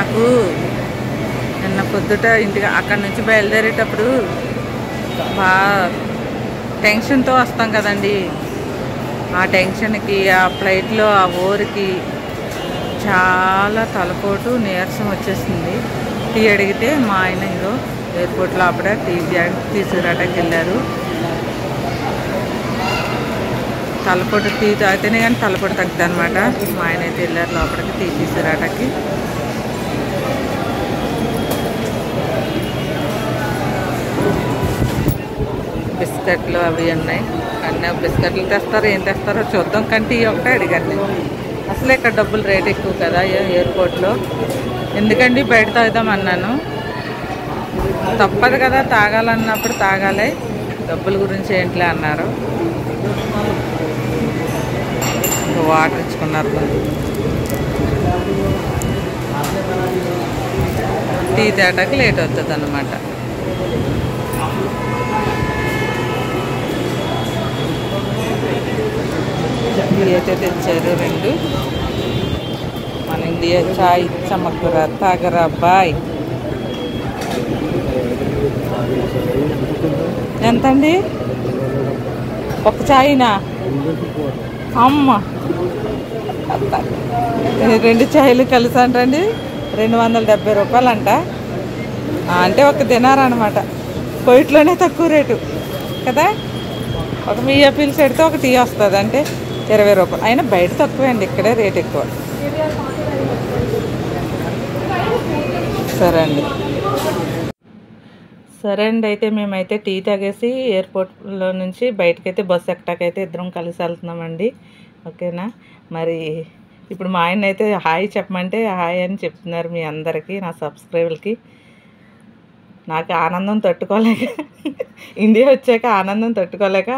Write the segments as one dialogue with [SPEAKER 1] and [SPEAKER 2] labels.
[SPEAKER 1] నాకు నిన్న పొద్దుట ఇంటికి అక్కడి నుంచి బయలుదేరేటప్పుడు బాగా టెన్షన్తో వస్తాం కదండి. ఆ టెన్షన్కి, ఆ ఫ్లైట్లో, ఆ ఊరికి చాలా తలపోటు నీరసం వచ్చేసింది. టీ అడిగితే మా ఆయన ఇదో ఎయిర్పోర్ట్లో అప్పుడే టీ తీసుకురావడానికి వెళ్ళారు. తలపోటు టీ తాగితేనే కానీ తలపోటు తగ్గుతుంది అనమాట. మా ఆయన అయితే వెళ్ళారు లోపలికి టీ తీసుకురావడానికి. బిస్కెట్లు అవి ఉన్నాయి. అన్నీ బిస్కెట్లు తెస్తారో ఏం తెస్తారో చూద్దాం. కానీ టీ ఒకటే అడిగాను నేను. అసలే ఇక్కడ డబ్బులు రేట్ ఎక్కువ కదా ఎయిర్పోర్ట్లో. ఎందుకండి బయట తాగుదామన్నాను. తప్పదు కదా, తాగాలన్నప్పుడు తాగాలి. డబ్బుల గురించి ఏంట్లే అన్నారు. వాటర్ ఇచ్చుకున్నారు. టీ తేటాకి లేట్ అవుతుంది అన్నమాట. టీ అయితే తెచ్చారు 2. మన ఇండియా చాయ్ చమక్కురా తాగరా బాయ్. ఎంతండి ఒక చాయ్నా? అమ్మ 2 చాయ్లు కలిసి అంటండి 270 రూపాయలు అంట. అంటే ఒక దినార్ అనమాట. కోయిట్లోనే తక్కువ రేటు కదా. ఒక మియా పిల్స్ పెడితే ఒక టీ వస్తుంది, అంటే 20 రూపాయలు. అయినా బయట తక్కువే అండి, ఇక్కడే రేట్ ఎక్కువ. సరే అండి అయితే మేమైతే టీ తాగేసి ఎయిర్పోర్ట్లో నుంచి బయటకైతే బస్సు ఎక్కటాకైతే ఇద్దరం కలిసి వెళ్తున్నామండి. ఓకేనా. మరి ఇప్పుడు మా ఆయన అయితే హాయ్ చెప్పమంటే హాయ్ అని చెప్తున్నారు మీ అందరికీ, నా సబ్స్క్రైబర్లకి. నాకు ఆనందం తట్టుకోలేక, ఇండియా వచ్చాక ఆనందం తట్టుకోలేక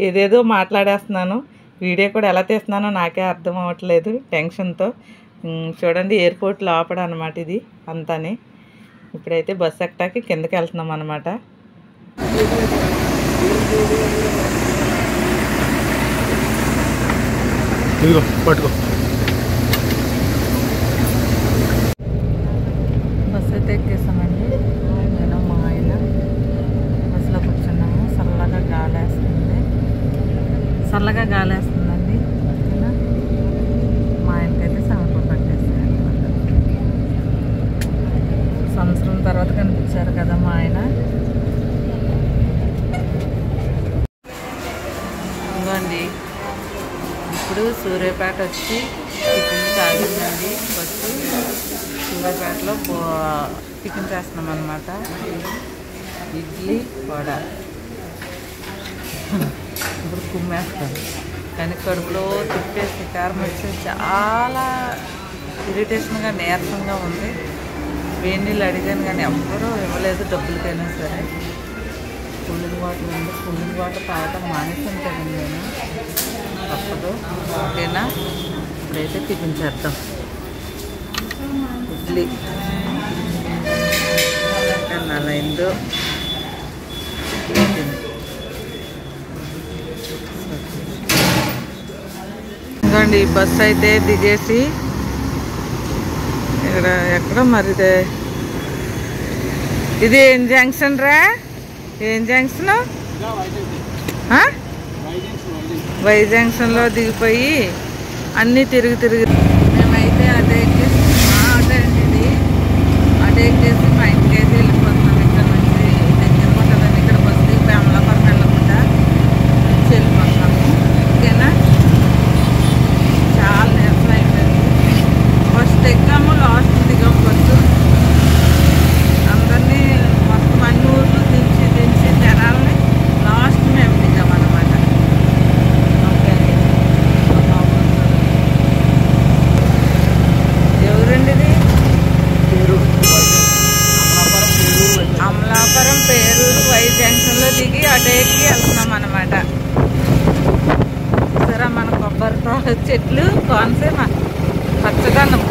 [SPEAKER 1] ఏదేదో మాట్లాడేస్తున్నాను. వీడియో కూడా ఎలా తీస్తున్నానో నాకే అర్థం అవ్వట్లేదు టెన్షన్తో. చూడండి ఎయిర్పోర్ట్ లోపల అనమాట ఇది అంతానే. ఇప్పుడైతే బస్సు ఎక్కటాకి కిందకి వెళ్తున్నాం అనమాట. బస్సు అయితే ఎక్కేసామండి. నేను మా ఆయన బస్సులో కూర్చున్నాము. చల్లగా గాలేస్తుందండి. ఓకేనా. మా ఆయనకైతే సంవత్సరం పట్టేస్తాయి అనమాట. సంవత్సరం తర్వాత కనిపించారు కదా మా ఆయన. ఇదిగోండి ఇప్పుడు సూర్యాపేట వచ్చి టిఫిన్ తాగిందండి బస్సు. సూర్యాపేటలో టిఫిన్ చేస్తున్నాం అనమాట. ఇడ్లీ వడ. ఇప్పుడు కుమ్మేస్తాను కానీ కడుపులో తిప్పేసి కారం వచ్చి చాలా ఇరిటేషన్గా నీరసంగా ఉంది. వేడి నీళ్ళు అడిగాను కానీ ఎవ్వరూ ఇవ్వలేదు డబ్బులకైనా సరే. కూలింగ్ వాటర్ ఉంది. కూలింగ్ వాటర్ తాగటం మానేసాను కదండి నేను, తప్పదు. ఓకేనా. ఇప్పుడైతే టిఫిన్ చేద్దాం. ఇడ్లీ అలా అయిందో. ఇంకోండి బస్సు అయితే దిగేసి ఇక్కడ ఎక్కడ మరి ఇది ఏం జంక్షన్ రా? ఏం జంక్షన్? వై జంక్షన్లో దిగిపోయి అన్నీ తిరిగి మేమైతే అటే ఎక్కేసి అటే అండి ఇది అటే ఎక్కేసి మా ఇంటికి అయితే వెళ్ళిపోతున్నాం. ఇక్కడ నుంచి దగ్గర ఉంటుందండి. ఇక్కడ బస్సు దిగిపోయి అమలాపురం వెళ్ళకుండా నుంచి వెళ్ళిపోతున్నాము. ఓకేనా. చాలా నీరసం అయిపోయింది. ఫస్ట్ ఎక్కాము, లాస్ట్ దిగాము బస్సు. అందరినీ మొత్తం అన్ని ఊర్లు దించి జనాలని లాస్ట్ మేము దిగామన్నమాట. ఓకే. ఎవరండి ఇది? అమలాపురం పేరూరు వై జంక్షన్లో దిగి అటు ఎక్కి వెళ్తున్నాం అన్నమాట. సరే మన కొబ్బరి చెట్లు కోనసీమ పచ్చదనం.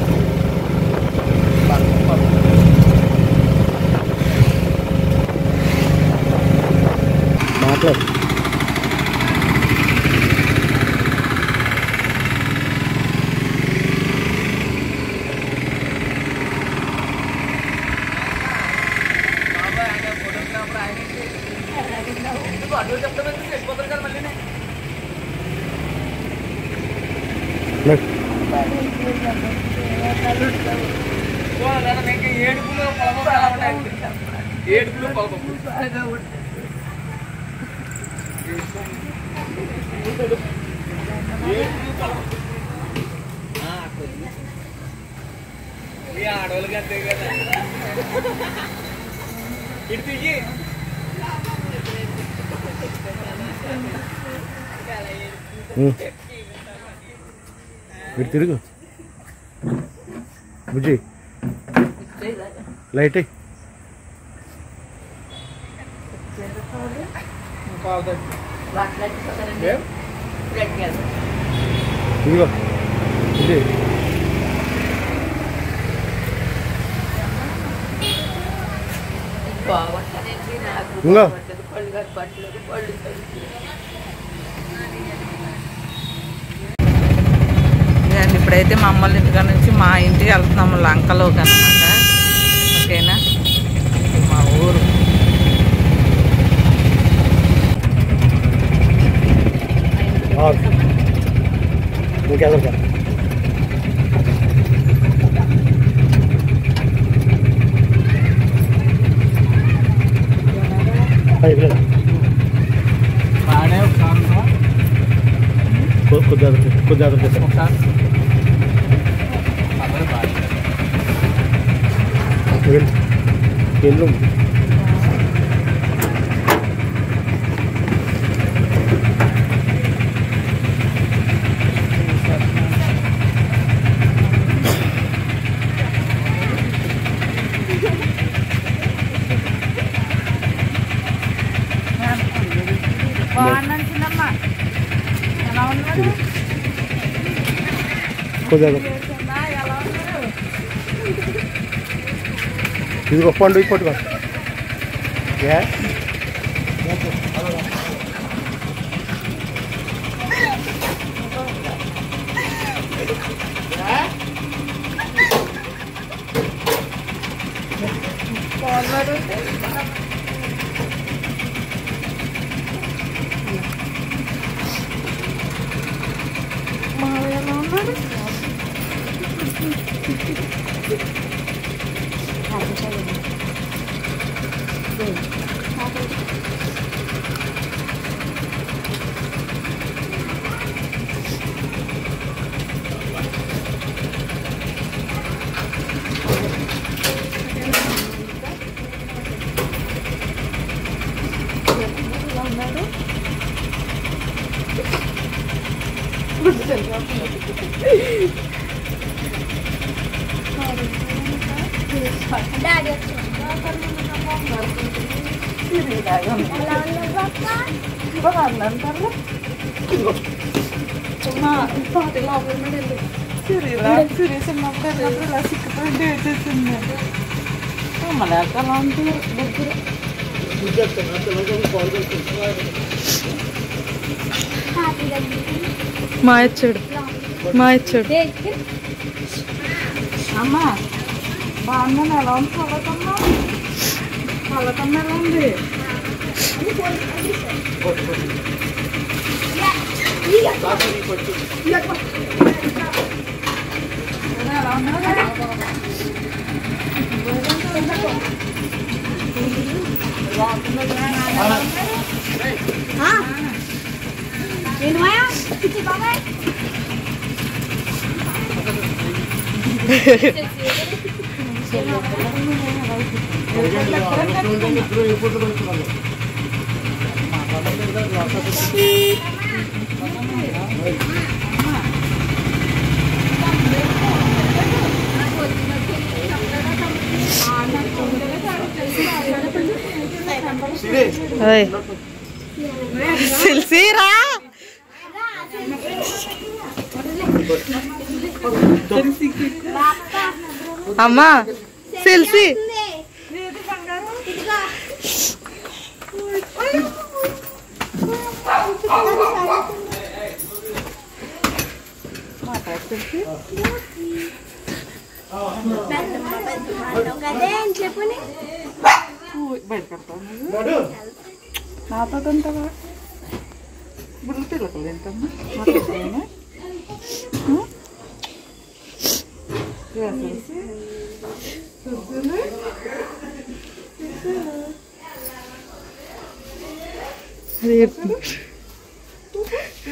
[SPEAKER 2] ఆడవాళ్ళకి అంతే కదా ఇటు తిరిగి
[SPEAKER 3] ఇటు తిరుగు బుజ్జి లైట్ ఇదిగో ఇది ఇంకో
[SPEAKER 1] ఇప్పుడైతే మా అమ్మల ఇంటికాడ నుంచి మా ఇంటికి వెళ్తున్నాము లంకలోకి అనమాట. ఓకేనా, మా ఊరు.
[SPEAKER 3] ఇంకెదరు కొద్దిగా వెళ్ళు ఇదిగో పండు పట్టుకో.
[SPEAKER 1] మా ఇచ్చాడు అమ్మా బాగుందని ఎలా ఉంది చల్లకమ్మా చల్లకమ్మ ఎలా ఉంది ఎలా సిల్సీరా అమ్మా సిల్సీ నాతో ఉంటావా బుర్ర పిల్లకలు ఏంటమ్మా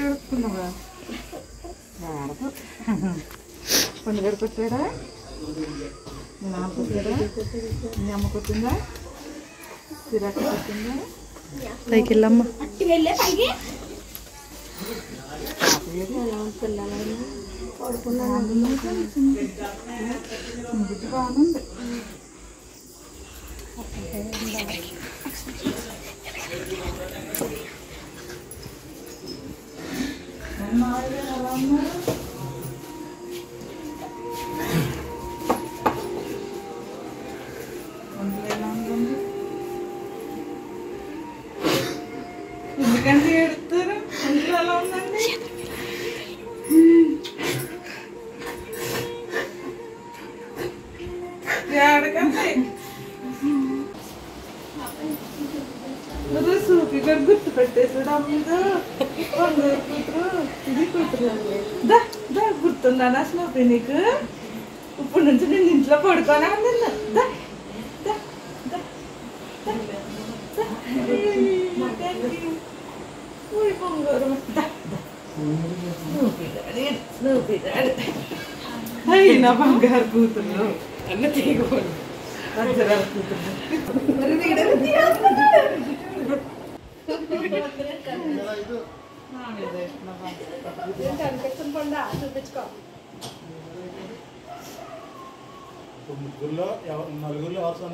[SPEAKER 1] ఏడుకున్నావా పండుగ కొట్టాడా మీ నాన్న కొట్టాడా మీ అమ్మ కొట్టిందా సిరాక కొట్టిందా పైకి వెళ్ళమ్మా బాగుంది ఎలా ఉన్నారు ఎందుకంటే ఏడుతారు అందులో ఎలా ఉందండి ఏడకండి సూపి గారు గుర్తు పెట్టేసాడు అమ్మగా కూతురు ఇది కూతురు దా దా గుర్తుందా నా స్నూపి నీకు ఇప్పుడు నుంచి నేను ఇంట్లో పడుకోనే ఉంది దా దా దా పొంగారు అయినా బంగారు కూతురు అన్న తీయకూడదు వజ్రాల కూతురు
[SPEAKER 3] ముగ్గురులో నలుగురిలో అవసరం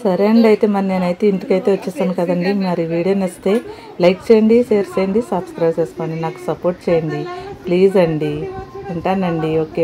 [SPEAKER 1] సరే అండి అయితే మరి నేనైతే ఇంటికైతే వచ్చేసాను కదండి మరి వీడియో నచ్చితే లైక్ చేయండి షేర్ చేయండి సబ్స్క్రైబ్ చేసుకోండి నాకు సపోర్ట్ చేయండి ప్లీజ్ అండి ఉంటానండి ఓకే